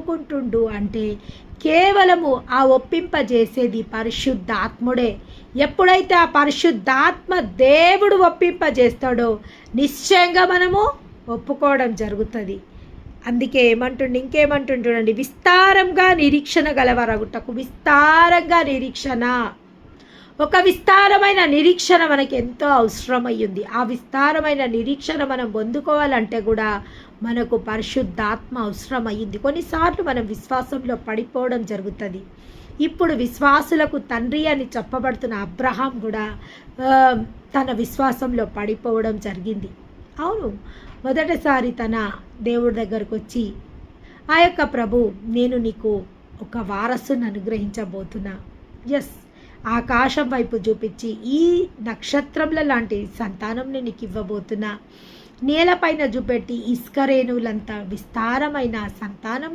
ఒప్పుకుంటుండు అంటే కేవలము ఆ ఒప్పింపజేసేది పరిశుద్ధాత్ముడే. ఎప్పుడైతే ఆ పరిశుద్ధాత్మ దేవుడు ఒప్పింపజేస్తాడో నిశ్చయంగా మనము ఒప్పుకోవడం జరుగుతుంది. అందుకే ఇంకేమంటుండండి, విస్తారంగా నిరీక్షణ గలవరగుటకు. విస్తారంగా నిరీక్షణ, ఒక విస్తారమైన నిరీక్షణ మనకి ఎంతో అవసరమయ్యింది. ఆ విస్తారమైన నిరీక్షణ మనం పొందుకోవాలంటే కూడా మనకు పరిశుద్ధాత్మ అవసరమయ్యింది. కొన్నిసార్లు మనం విశ్వాసంలో పడిపోవడం జరుగుతుంది. ఇప్పుడు విశ్వాసులకు తండ్రి అని చెప్పబడుతున్న అబ్రహాం కూడా తన విశ్వాసంలో పడిపోవడం జరిగింది. అవును, మొదటిసారి తన దేవుడి దగ్గరకు వచ్చి, ఆ యొక్క ప్రభు, నేను నీకు ఒక వారసుని అనుగ్రహించబోతున్నా, ఆకాశం వైపు చూపించి ఈ నక్షత్రంల లాంటి సంతానంని నీకు ఇవ్వబోతున్నా, నేలపైన చూపెట్టి ఇసుక రేణువులంతా విస్తారమైన సంతానం